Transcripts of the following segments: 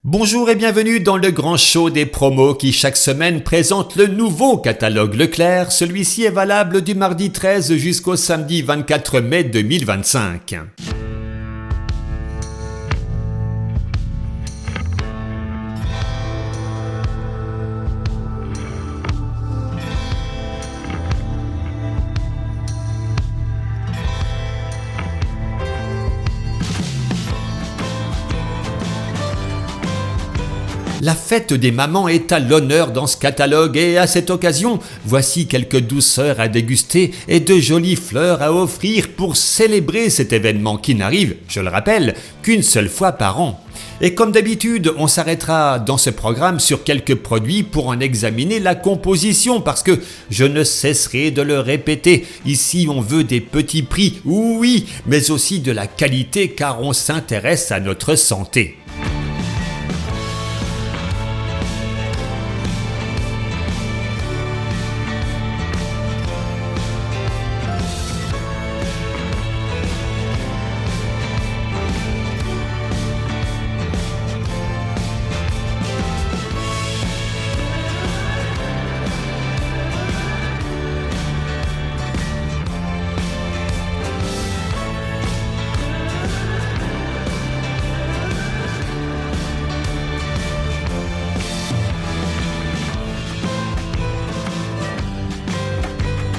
Bonjour et bienvenue dans le grand show des promos qui chaque semaine présente le nouveau catalogue Leclerc. Celui-ci est valable du mardi 13 jusqu'au samedi 24 mai 2025. La fête des mamans est à l'honneur dans ce catalogue et à cette occasion, voici quelques douceurs à déguster et de jolies fleurs à offrir pour célébrer cet événement qui n'arrive, je le rappelle, qu'une seule fois par an. Et comme d'habitude, on s'arrêtera dans ce programme sur quelques produits pour en examiner la composition parce que je ne cesserai de le répéter. Ici, on veut des petits prix, oui, mais aussi de la qualité car on s'intéresse à notre santé.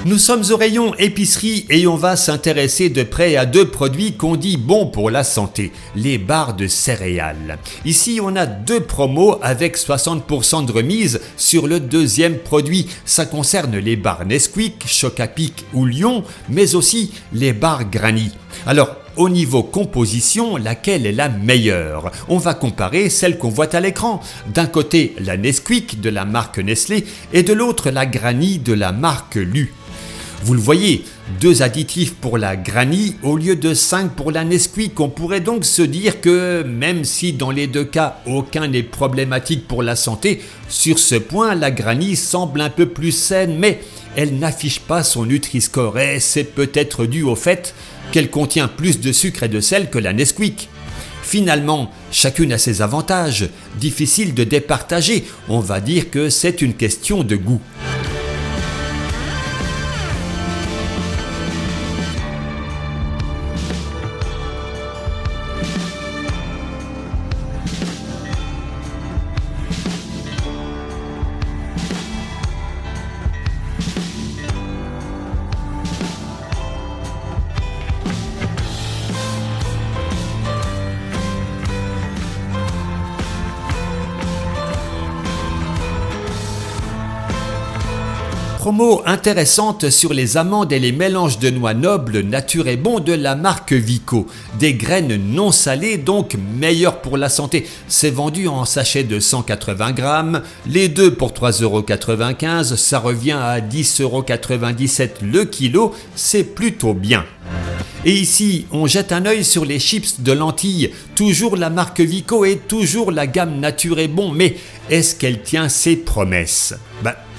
Nous sommes au rayon épicerie et on va s'intéresser de près à deux produits qu'on dit bons pour la santé, les barres de céréales. Ici, on a deux promos avec 60% de remise sur le deuxième produit. Ça concerne les barres Nesquik, Choc-A-Pic ou Lion, mais aussi les barres Granny. Alors, au niveau composition, laquelle est la meilleure? On va comparer celle qu'on voit à l'écran. D'un côté, la Nesquik de la marque Nestlé et de l'autre, la Granny de la marque Lu. Vous le voyez, 2 additifs pour la Granny au lieu de 5 pour la Nesquik. On pourrait donc se dire que même si dans les deux cas aucun n'est problématique pour la santé, sur ce point la Granny semble un peu plus saine, mais elle n'affiche pas son Nutri-Score et c'est peut-être dû au fait qu'elle contient plus de sucre et de sel que la Nesquik. Finalement, chacune a ses avantages, difficile de départager, on va dire que c'est une question de goût. Promo intéressante sur les amandes et les mélanges de noix nobles nature et bon de la marque Vico. Des graines non salées, donc meilleures pour la santé. C'est vendu en sachet de 180 grammes. Les deux pour 3,95 €, ça revient à 10,97 € le kilo. C'est plutôt bien. Et ici, on jette un œil sur les chips de lentilles. Toujours la marque Vico et toujours la gamme nature et bon. Mais est-ce qu'elle tient ses promesses?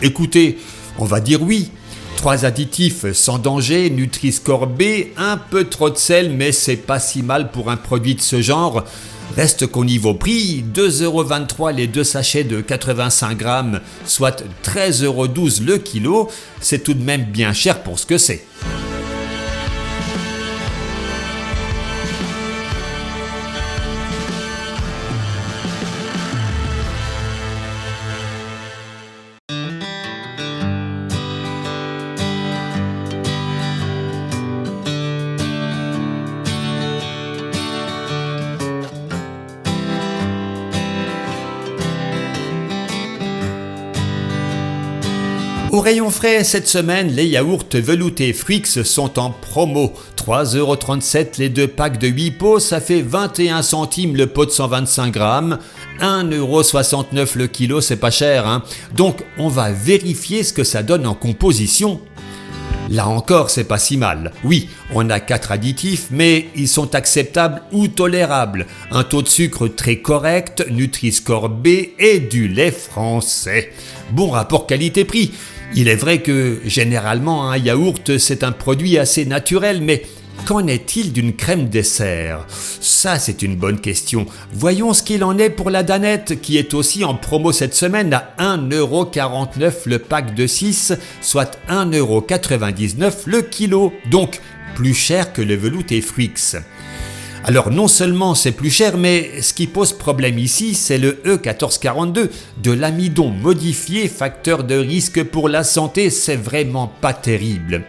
Écoutez, on va dire oui. 3 additifs sans danger, Nutri-Score B, un peu trop de sel, mais c'est pas si mal pour un produit de ce genre. Reste qu'au niveau prix, 2,23 € les 2 sachets de 85 grammes, soit 13,12 € le kilo, c'est tout de même bien cher pour ce que c'est. Au rayon frais, cette semaine, les yaourts veloutés Frix sont en promo. 3,37 € les 2 packs de 8 pots, ça fait 21 centimes le pot de 125 grammes. 1,69 € le kilo, c'est pas cher, hein. Donc, on va vérifier ce que ça donne en composition. Là encore, c'est pas si mal. Oui, on a 4 additifs, mais ils sont acceptables ou tolérables. Un taux de sucre très correct, Nutri-Score B et du lait français. Bon rapport qualité-prix. Il est vrai que généralement un yaourt c'est un produit assez naturel, mais qu'en est-il d'une crème dessert? Ça, c'est une bonne question. Voyons ce qu'il en est pour la Danette, qui est aussi en promo cette semaine à 1,49€ le pack de 6, soit 1,99€ le kilo, donc plus cher que le velouté Fruix. Alors non seulement c'est plus cher, mais ce qui pose problème ici, c'est le E1442, de l'amidon modifié, facteur de risque pour la santé, c'est vraiment pas terrible.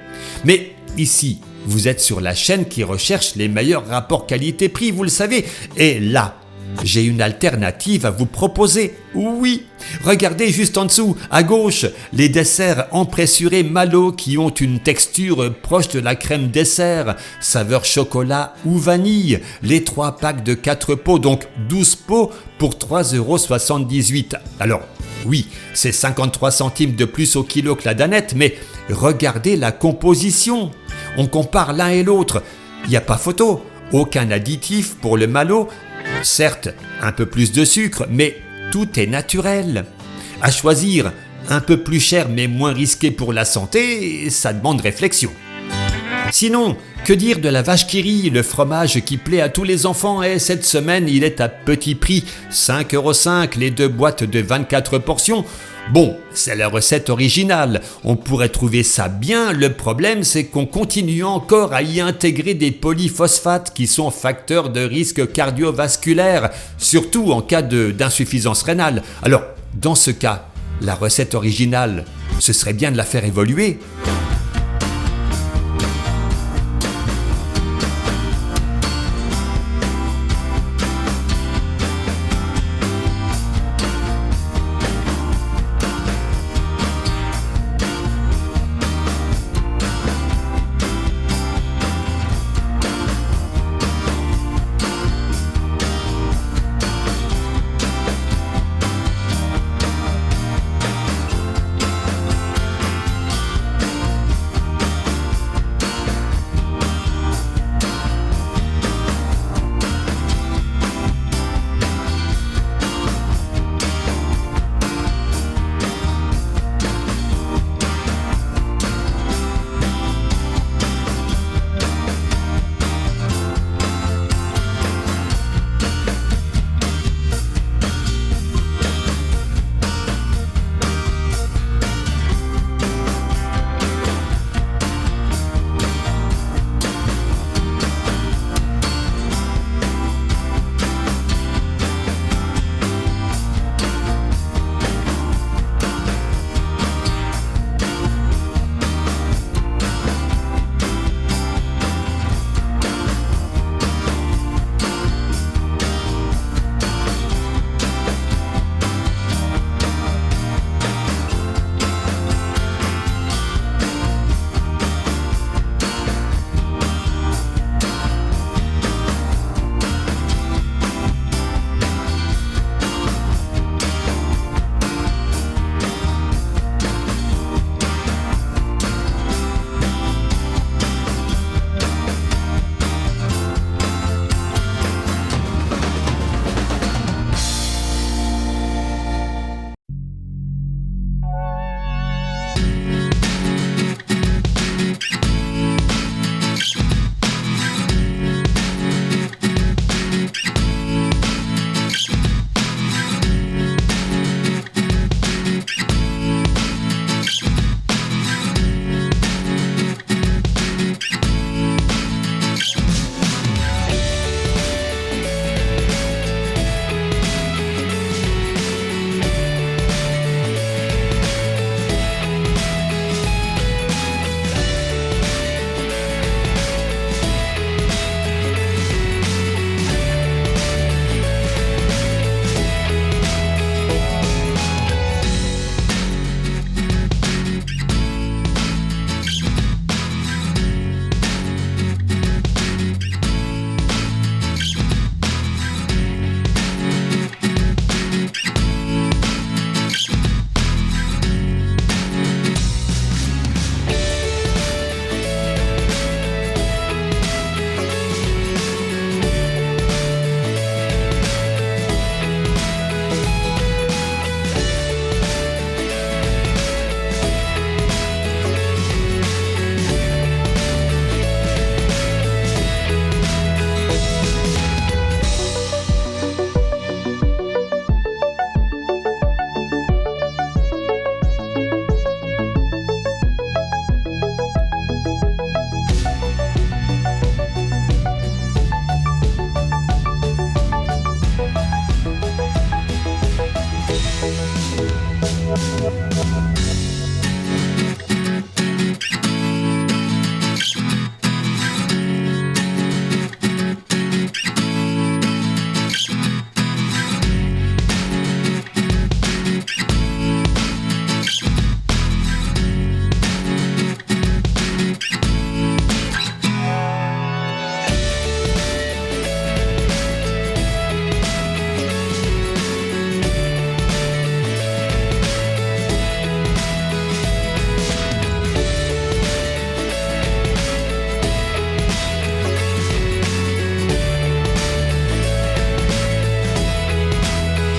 Mais ici, vous êtes sur la chaîne qui recherche les meilleurs rapports qualité-prix, vous le savez, et là, j'ai une alternative à vous proposer. Oui, regardez juste en dessous, à gauche, les desserts empressurés Malo qui ont une texture proche de la crème dessert, saveur chocolat ou vanille, les 3 packs de 4 pots, donc 12 pots pour 3,78€. Alors, oui, c'est 53 centimes de plus au kilo que la Danette, mais regardez la composition. On compare l'un et l'autre, il n'y a pas photo, aucun additif pour le Malo. Certes, un peu plus de sucre, mais tout est naturel. À choisir, un peu plus cher mais moins risqué pour la santé, ça demande réflexion. Sinon, que dire de la vache qui rit, le fromage qui plaît à tous les enfants, et cette semaine il est à petit prix, 5,5€ les 2 boîtes de 24 portions. Bon, c'est la recette originale, on pourrait trouver ça bien, le problème c'est qu'on continue encore à y intégrer des polyphosphates qui sont facteurs de risque cardiovasculaire, surtout en cas d'insuffisance rénale. Alors, dans ce cas, la recette originale, ce serait bien de la faire évoluer.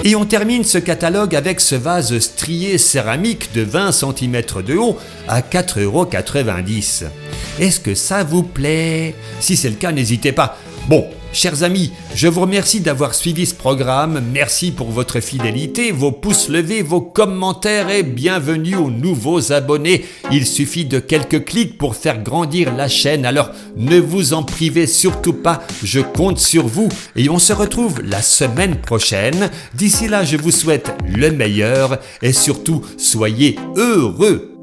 Et on termine ce catalogue avec ce vase strié céramique de 20 cm de haut à 4,90 €. Est-ce que ça vous plaît? Si c'est le cas, n'hésitez pas. Bon, chers amis, je vous remercie d'avoir suivi ce programme. Merci pour votre fidélité, vos pouces levés, vos commentaires et bienvenue aux nouveaux abonnés. Il suffit de quelques clics pour faire grandir la chaîne, alors ne vous en privez surtout pas, je compte sur vous et on se retrouve la semaine prochaine. D'ici là, je vous souhaite le meilleur et surtout, soyez heureux.